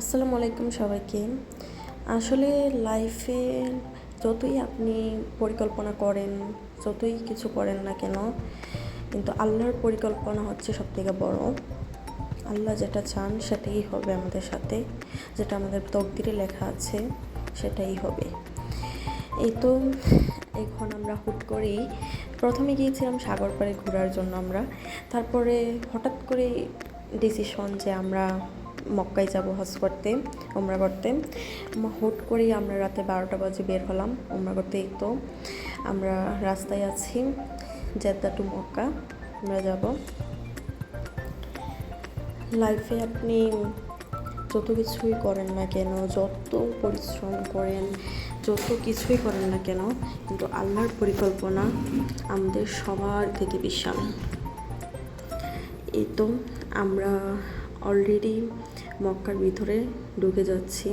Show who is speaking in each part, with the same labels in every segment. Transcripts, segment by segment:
Speaker 1: আসসালামু আলাইকুম সবাইকে। আসলে লাইফে যতই আপনি পরিকল্পনা করেন, যতই কিছু করেন না কেন, কিন্তু আল্লাহর পরিকল্পনা হচ্ছে সবথেকে বড়। আল্লাহ যেটা চান সেটাই হবে আমাদের সাথে, যেটা আমাদের তকদিরে লেখা আছে সেটাই হবে। এই তো এখন আমরা হুট করেই প্রথমে গিয়েছিলাম সাগর পাড়ে ঘোরার জন্য আমরা, তারপরে হঠাৎ করে ডিসিশন যে আমরা মক্কায় যাব হজ করতে, উমরা করতে। হুট করেই আমরা রাতে 12টা বাজে বের হলাম উমরা করতে। এই তো আমরা রাস্তায় আছি, জেদ্দা টু মক্কা আমরা যাব। লাইফে আপনি যত কিছুই করেন না কেন, যত পরিশ্রম করেন, যত কিছুই করেন না কেন, কিন্তু আল্লাহর পরিকল্পনা আমাদের সবার থেকে বিশাল। এই তো আমরা অলরেডি মক্কার ভিতরে ঢুকে যাচ্ছি।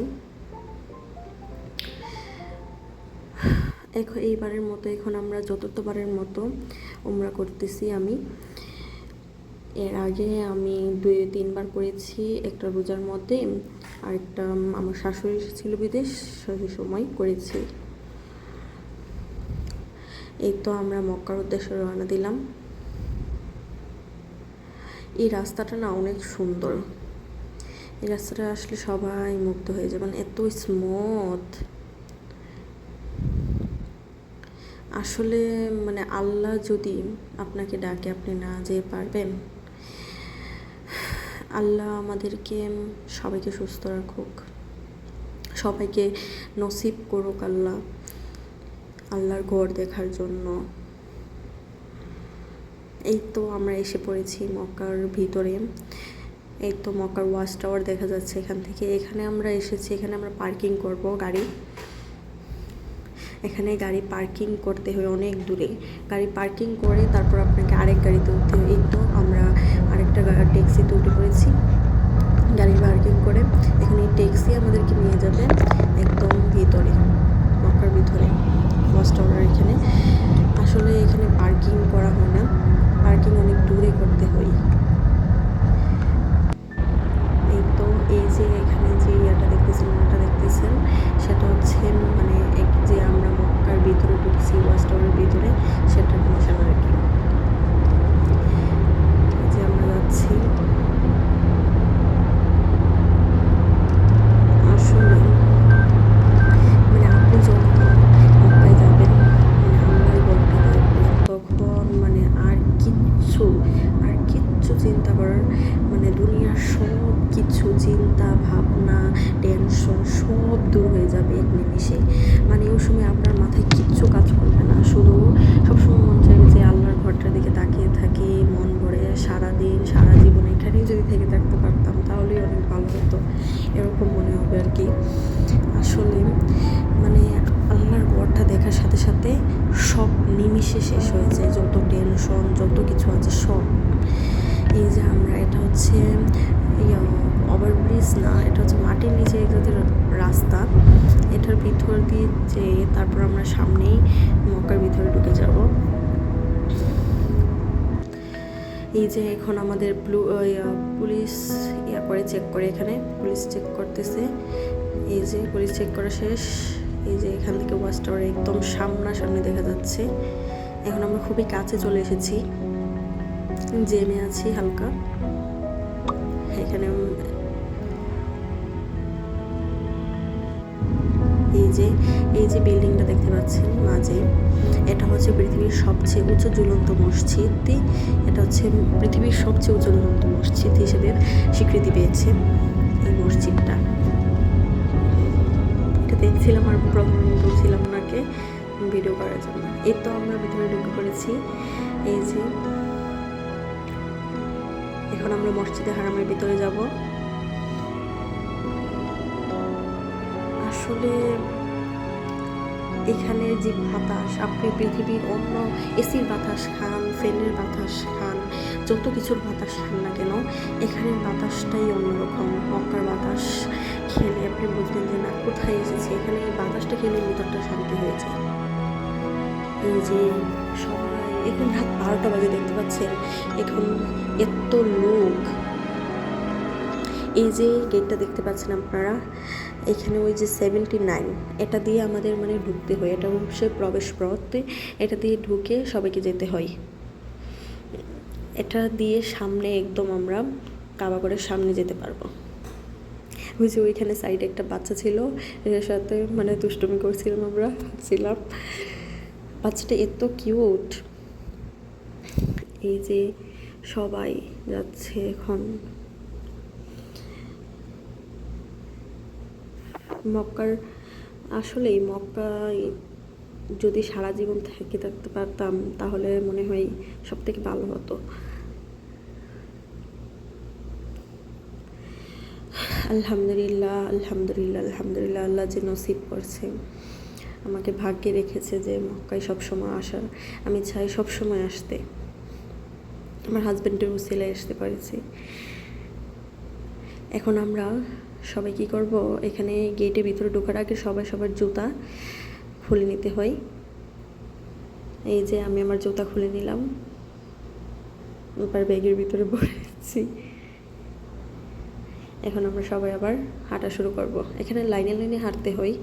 Speaker 1: এইবারের মতো এখন আমরা চতুর্থবারের মতো উমরা করতেছি আমি। এর আগে আমি 2-3 বার করেছি, একটা রোজার মধ্যে, আর একটা আমার শাশুড়ি ছিল বিদেশ, সেই সময় করেছি। এই তো আমরা মক্কার উদ্দেশ্যে রওনা দিলাম। এই রাস্তাটা না অনেক সুন্দর, এই রাস্তাটা আসলে সবাই মুগ্ধ হয়ে যাবেন, এত স্মুথ। আসলে আল্লাহ যদি আপনাকে ডাকে আপনি না যেতে পারবেন। আল্লাহ আমাদেরকে সবাইকে সুস্থ রাখুক, সবাইকে নসিব করুক আল্লাহর ঘর দেখার জন্য। এই তো আমরা এসে পড়েছি মক্কার ভিতরে। এই তো মক্কার ওয়াচ টাওয়ার দেখা যাচ্ছে এখান থেকে। এখানে আমরা এসেছি, এখানে আমরা পার্কিং করব গাড়ি। এখানে গাড়ি পার্কিং করতে হয় অনেক দূরে, গাড়ি পার্কিং করে তারপর আপনাকে আরেক গাড়িতে উঠতে হয়। এই তো আমরা আরেকটা ট্যাক্সিতে উঠে পড়েছি গাড়ি পার্কিং করে। এখানে ট্যাক্সি আমাদেরকে নিয়ে যাবে একদম ভিতরে, মক্কার ভিতরে ওয়াচ টাওয়ার। এখানে আসলে এখানে পার্কিং করা হয় না, পার্কিং অনেক দূরে করতে হয়। এই তো এই যে এখানে যে ইয়েটা দেখতেছেন সেটা হচ্ছে যে আমরা মক্কার ভিতরে ঢুকছি, ওয়াচ টাওয়ারের ভিতরে, সেটার নিশান আর কি। যে আমরা যাচ্ছি। আসলে আপনি যখন মক্কায় যাবেন, আল্লাহর ঘরটা দেখবেন, তখন আর কিচ্ছু চিন্তা করার দুনিয়ার সব কিছু চিন্তা ভাবনা টেনশন সব দূর হয়ে যাবে এক নিমিষে। ওই সময় আপনার মাথায় কিচ্ছু কাজ করবে না, শুধু সবসময় মন চাইবে যে আল্লাহর ঘরটার দিকে তাকিয়ে থাকি মন ভরে সারাদিন সারা জীবন এখানেই যদি থেকে থাকতে পারতাম তাহলেই অনেক ভালো হতো, এরকম মনে হবে আর কি। আসলে আল্লাহর ঘরটা দেখার সাথে সাথে সব নিমিষে শেষ হয়ে যায়, যত টেনশন যত কিছু আছে সব। এই যে আমরা, এটা হচ্ছে ওভারব্রিজ না, এটা হচ্ছে মাটির নিচে এক জাতীয় রাস্তা, এটার ভিতর দিয়ে যে তারপর আমরা সামনেই মক্কার ভিতরে ঢুকে যাব। এই যে এখন আমাদের পুলিশ করে চেক করে, এখানে পুলিশ চেক করতেছে। এই যে পুলিশ চেক করা শেষ। এই যে এখান থেকে ওয়াচ টাওয়ার একদম সামনাসামনি দেখা যাচ্ছে। এখন আমরা খুবই কাছে চলে এসেছি, জেমে আছি হালকা। এখানে এই যে বিল্ডিংটা দেখতে পাচ্ছেন মাঝে, এটা হচ্ছে পৃথিবীর সবচেয়ে উঁচু ঝুলন্ত মসজিদ। এটা হচ্ছে পৃথিবীর সবচেয়ে উঁচু ঝুলন্ত মসজিদ হিসেবে স্বীকৃতি পেয়েছে এই মসজিদটা। এটা দেখছিলাম আর প্রথমে বলছিলাম ওনাকে ভিডিও করার জন্য। এই তো আমরা ভিতরে ঢুকে পড়েছি। এই যে এখন আমরা মসজিদে হারামের ভিতরে যাব। আসলে এখানে যে বাতাস, আপনি পৃথিবীর অন্য এসির বাতাস খান, ফ্যানের বাতাস খান, যত কিছুর বাতাস খান না কেন, এখানের বাতাসটাই অন্যরকম। মক্কার বাতাস খেলে আপনি বুঝবেন যে না কোথায় এসেছি। এখানে এই বাতাসটা খেলে ভিতরটা শান্তি হয়ে যায়। এই যে সবাই এখন রাত 12টা বাজে দেখতে পাচ্ছেন, এখন এত লোক, এই যে গেটটা দেখতে পাচ্ছেন আপনারা, এখানে ওই যে 79 এটা দিয়ে আমাদের মানে ঢুকতে হয়, এটা হচ্ছে প্রবেশ পথ, এটা দিয়ে ঢুকে সবাইকে যেতে হয়। এটা দিয়ে সামনে একদম আমরা কাবাগরের সামনে যেতে পারবো। ওই যে ওইখানে সাইডে একটা বাচ্চা ছিল, এর সাথে মানে দুষ্টুমি করছিলাম, আমরা ছিলাম, বাচ্চাটা এত কিউট। এই যে সবাই যাচ্ছে এখন মক্কার। আসলেই মক্কায় যদি সারা জীবন থেকে থাকতে পারতাম তাহলে মনে হয় সব থেকে ভালো হতো। আলহামদুলিল্লাহ, আলহামদুলিল্লাহ, আলহামদুলিল্লাহ, আল্লাহ যে নসিব করছে, আমাকে ভাগ্যে রেখেছে যে মক্কায় সবসময় আসার। আমি চাই সবসময় আসতে, আমার হাজব্যান্ডের উসিলায় আসতে পারেছি। এখন আমরা সবাই কী করব, এখানে গেটের ভিতরে ঢোকার আগে সবাই সবার জুতা খুলে নিতে হয়। এই যে আমি আমার জুতা খুলে নিলাম, এবার ব্যাগের ভিতরে ভরেছি। এখন আমরা সবাই আবার হাঁটা শুরু করব। এখানে লাইনে লাইনে হাঁটতে হয়,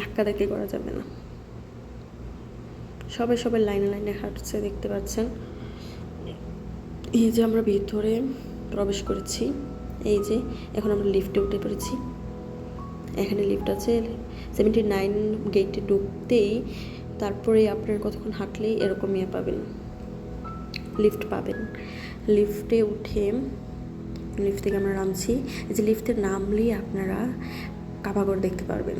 Speaker 1: ধাক্কাধাক্কি করা যাবে না। সবাই সবাই লাইনে লাইনে হাঁটছে, দেখতে পাচ্ছেন। এই যে আমরা ভিতরে প্রবেশ করেছি, এই যে এখন আমরা লিফটে উঠে পড়েছি। এখানে লিফট আছে 79 গেটে ঢুকতেই, তারপরে আপনার কতক্ষণ হাঁটলেই এরকম ইয়ে পাবেন, লিফট পাবেন। লিফটে উঠে লিফট থেকে আমরা নামছি। এই যে লিফটে নামলেই আপনারা কাবাগর দেখতে পারবেন।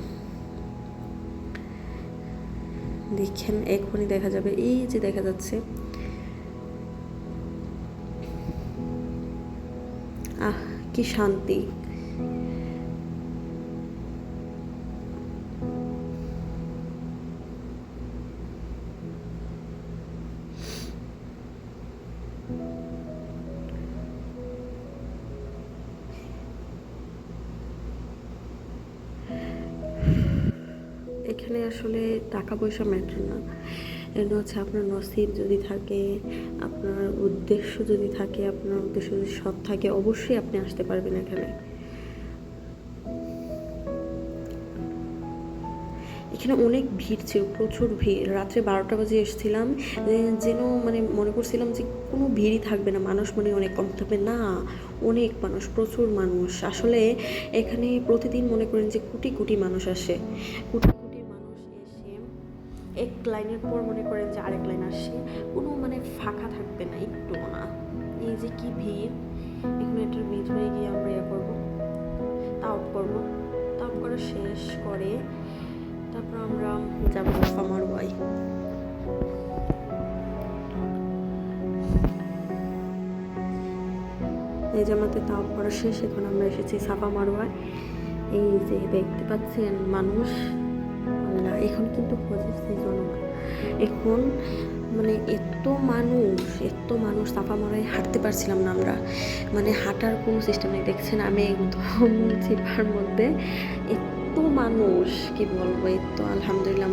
Speaker 1: দেখেন এখনই দেখা যাবে, এই যে দেখা যাচ্ছে। আহ কি শান্তি। এখানে আসলে টাকা পয়সা ম্যাটার না, এটা হচ্ছে আপনার নসিব যদি থাকে, আপনার উদ্দেশ্য যদি থাকে, আপনার উদ্দেশ্য যদি সৎ থাকে, অবশ্যই আপনি আসতে পারবেন এখানে। এখানে অনেক ভিড় ছিল, প্রচুর ভিড়। রাত্রে 12টা বাজে এসেছিলাম, যেন মানে মনে করছিলাম যে কোনো ভিড়ই থাকবে না, মানুষ মানে অনেক কম থাকবে, না অনেক মানুষ, প্রচুর মানুষ। আসলে এখানে প্রতিদিন মনে করেন যে কোটি কোটি মানুষ আসে, কোটি কোটি মানুষ এসে এক লাইনের পর মনে করেন যে আরেক লাইন আসে, কোনো মানে ফাঁকা থাকবে না একটুও না। এই যে কি ভিড়। এখানে এটার ভিতরে গিয়ে আমরা ইয়ে করবো, তাওয়াফ করবো। তাওয়াফ করা শেষ করে তারপর আমরা যাবো সাফা মারওয়ায়। এই যে আমাদের তাওয়াফ করা শেষ, এখন আমরা এসেছি সাফা মারওয়ায়। এই যে দেখতে পাচ্ছেন মানুষ, আল্লাহ, এখন কিন্তু হজের সিজন, এখন মানে এত মানুষ সাফা মারওয়ায় হাঁটতে পারছিলাম না আমরা, মানে হাঁটার কোনো সিস্টেম নেই। দেখছেন আমি একদম চিপার মধ্যে, এত মানুষ কি বলবো, এত আলহামদুলিল্লাহ।